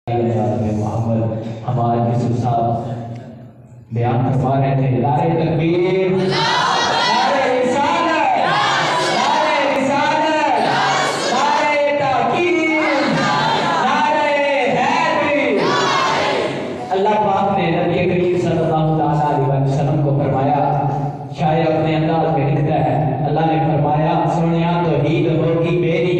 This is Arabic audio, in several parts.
मोहम्मद हमारे यीशु साहब बयान फरमा रहे थे, नारे तकबीर, नारे रिसालत, नारे रिसालत, नारे ताकीद, नारे हैदरी। अल्लाह पाक ने नबी करीम सल्लल्लाहु अलैहि वसल्लम को फरमाया, शायद अपने अंदाज में लिखता है, अल्लाह ने फरमाया, सोनिया तौहीद होगी मेरी,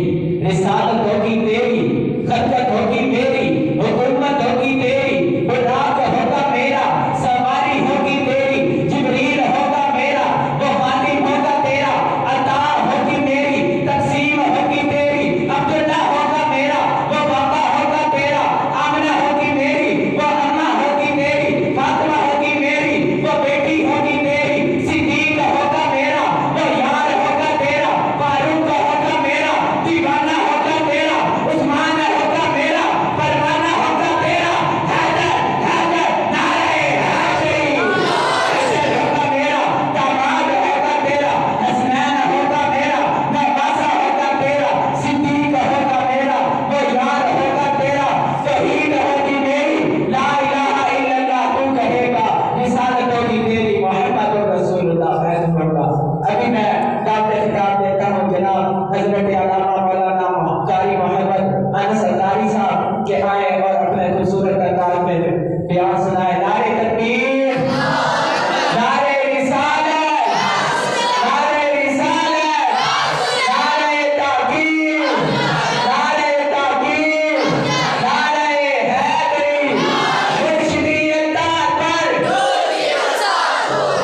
रिसालत होगी तेरी, खिदमत होगी मेरी, हुकूमत होगी तेरी, बुराक होगा मेरा, सवारी होगी तेरी, जिब्रील होगा मेरा, वो खातिम होगा तेरा, अता होगी मेरी, तकसीम होगी तेरी, अब्दुल्ला होगा मेरा, वो बाबा होगा तेरा, आमना होगी मेरी, वो अम्मा होगी मेरी, फातिमा होगी मेरी, वो बेटी होगी तेरी, सिद्दीक होगा मेरा, वो यार होगा तेरा, फारूक होगा मेरा, दीवाना होगा तेरा, उस्मान होगा मेरा, परवाना होगा तेरा, हैदर हैदर नारे हैदरी, हैदर होगा मेरा, दामाद होगा तेरा, हसनैन होगा मेरा, नवासा होगा तेरा, सिद्दीक होगा मेरा, वो यार होगा तेरा, शहीद होगी मेरी, ला इलाहा इल्लल्लाह तू कहेगा, रिसालत होगी तेरी, मोहम्मद रसूलुल्लाह मैं कहूंगा। अभी मैं खिताब देता हूँ जनाब हजरत अल्लामा मौलाना कारी मोहम्मद अनस अज़हरी साहब के आए और अपने खूबसूरत अंदाज में बयान सुनाए। नारे तकबीर, नारे रिसालत, नारे रिसालत, नारे ताकीद, नारे ताकीद, नारे हैदरी, मुर्शिदियत पर,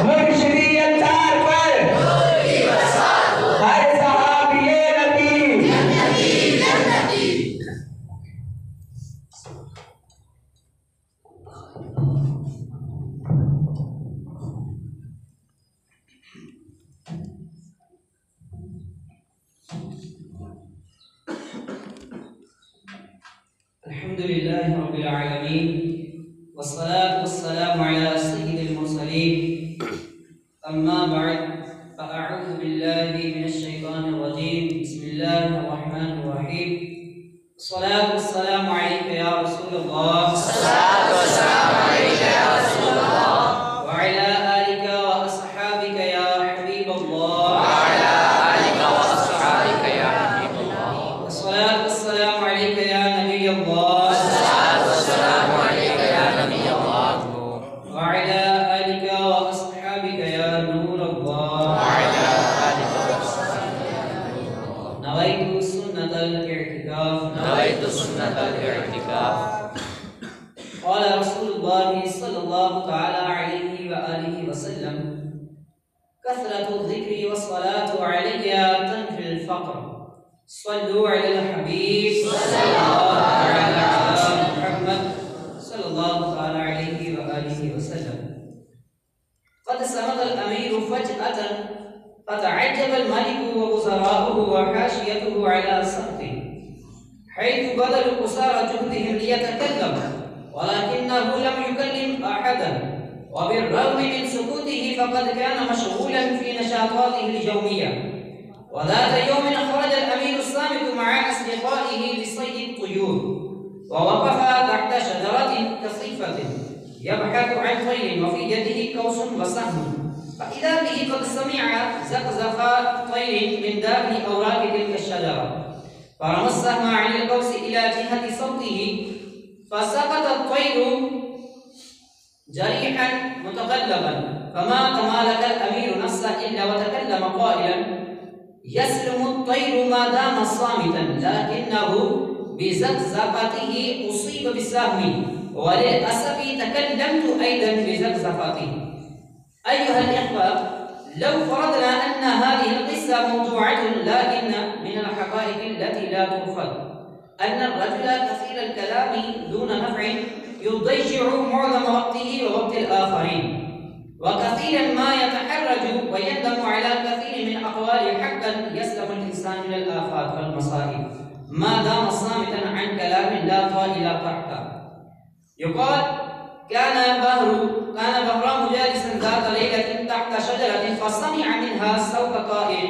मुर्शिदियत पर, हर सहाबिये नबी। अल्हम्दुलिल्लाहि रब्बिल आलमीन वस्सलातु वस्सलामु अला सय्यिदिल मुरसलीन अम्मा बअद फअऊज़ु बिल्लाहि मिनश शैतानिर रजीम बिस्मिल्लाहिर रहमानिर रहीम वस्सलातु वस्सलामु अलैका या रसूलल्लाह सल्लल्लाहु अलैहि वसल्लम व अला आलिका व अस्हाबिका या हबीबल्लाह वअला आलिका वअस्हाबिका या हबीबल्लाह वस्सलातु वस्सलामु अलैका या नबियल्लाह सल्लल्लाहु वसल्लम अलैका या नबियल्लाह वअला आलिका व अस्हाबिका या नूरल्लाह वअला आलिका वअस्हाबिका नवैतु सुन्नतल इअ्तिकाफ नवैतु सुन्नतल इअ्तिकाफ قال رسول الله صلى الله تعالى عليه وآله وسلم كثرة الذكر والصلاة علي تنفي الفقر صلوا على الحبيب صلى الله تعالى على محمد صلى الله تعالى عليه وآله وسلم قد سمط الأمير فجأة فتعجب الملك ووزراؤه وحاشيته على صمته حيث بذلوا قصارى جهدهم ليتكلم ولكنه لم يكلم أحدا وبالرغم من سكوته فقد كان مشغولا في نشاطاته اليومية. وذات يوم خرج الأمير الصامت مع أصدقائه لصيد الطيور ووقف تحت شجرة كثيفة يبحث عن طير وفي يده قوس وسهم فإذا به قد سمع زقزق طير من داخل أوراق تلك الشجرة فرمى السهم عن القوس إلى جهة صوته فسقط الطير جريحا متقلبا فما تمالك الأمير نفسه إلا وتكلم قائلا يسلم الطير ما دام صامتا لكنه بزقزقته أصيب بالسهم وللأسف تكلمت أيضا بزقزقته. أيها الإخوة، لو فرضنا أن هذه القصة موضوعة لكن من الحقائق التي لا ترفض أن الرجل كثير الكلام دون نفع يضيع معظم وقته ووقت الآخرين وكثيرا ما يتحرج ويندم على كثير من أقواله حقا يسلم الإنسان من الآفات والمصائب ما دام صامتا عن كلام لا طائل تحته. يقال كان بهرام جالسا ذات ليلة تحت شجرة فسمع منها صوت طائر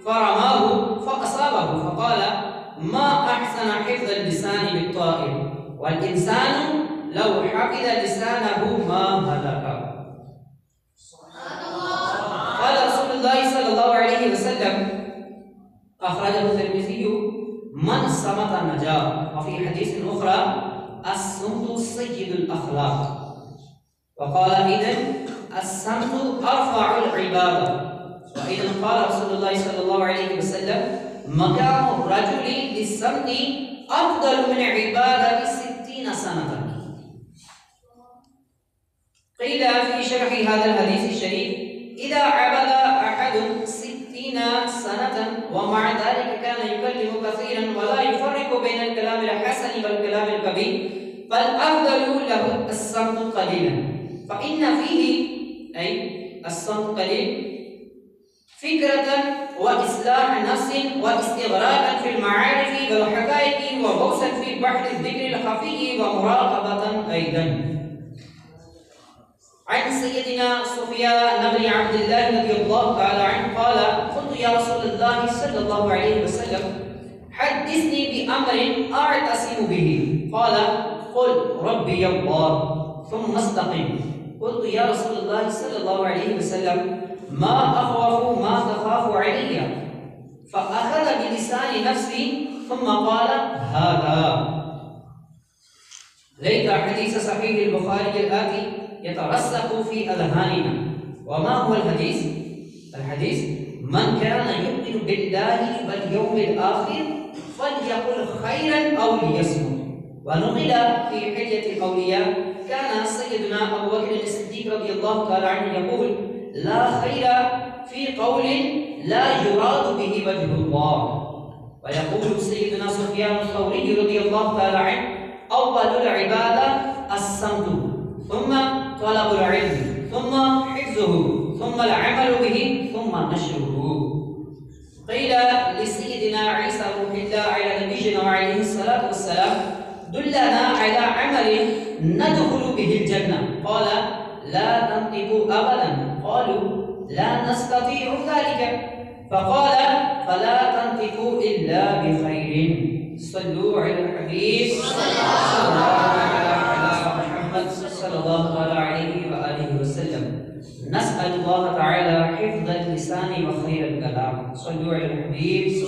فرماه فأصابه فقال ما أحسن حفظ اللسان بالطائر والإنسان لو حفظ لسانه ما هلك. قال رسول الله صلى الله عليه وسلم أخرجه الترمذي من صمت نجا. وفي حديث أخرى الصمت سيد الأخلاق. وقال إذن الصمت أرفع العبادة. وإذن قال رسول الله صلى الله عليه وسلم مقام الرجل للصمت أفضل من عبادة 60 سنة. قيل في شرح هذا الحديث الشريف إذا عبد أحد 60 سنة ومع ذلك كان يكلم كثيرا ولا يفرق بين الكلام الحسن والكلام الكبير فالأفضل له الصمت قليلا، فإن فيه أي الصمت قليل فكرة وإصلاح نفس واستغراقا في المعارف والحقائق وغوصا في بحر الذكر الخفي ومراقبة أيضا. عن سيدنا سفيان بن عبد الله رضي الله تعالى عنه قال قلت يا رسول الله صلى الله عليه وسلم حدثني بأمر أعتصم به. قال قل ربي الله ثم استقم. قلت يا رسول الله صلى الله عليه وسلم ما أخوف ما تخاف علي؟ فأخذ بلسان نفسي ثم قال هذا. ليت حديث صحيح البخاري الآتي يترسخ في أذهاننا. وما هو الحديث؟ الحديث من كان يؤمن بالله واليوم الآخر فليقل خيرا أو ليصمت. ونقل في حلية الأولياء كان سيدنا أبو بكر الصديق رضي الله تعالى عنه يقول لا خير في قول لا يراد به وجه الله. ويقول سيدنا سفيان الثوري رضي الله تعالى عنه أول العبادة الصمت ثم طلب العلم ثم حفظه ثم العمل به ثم نشره. قيل لسيدنا عيسى روح الله على نبينا عليه الصلاة والسلام دلنا على عمل ندخل به الجنة. قال لا تنطقوا أبدا. قالوا لا نستطيع ذلك. فقال فلا تنطقوا إلا بخير. صلوا على الحبيب صلى الله عليه وآله وسلم. نسأل الله تعالى حفظ اللسان وخير الكلام. صلوا على الحبيب.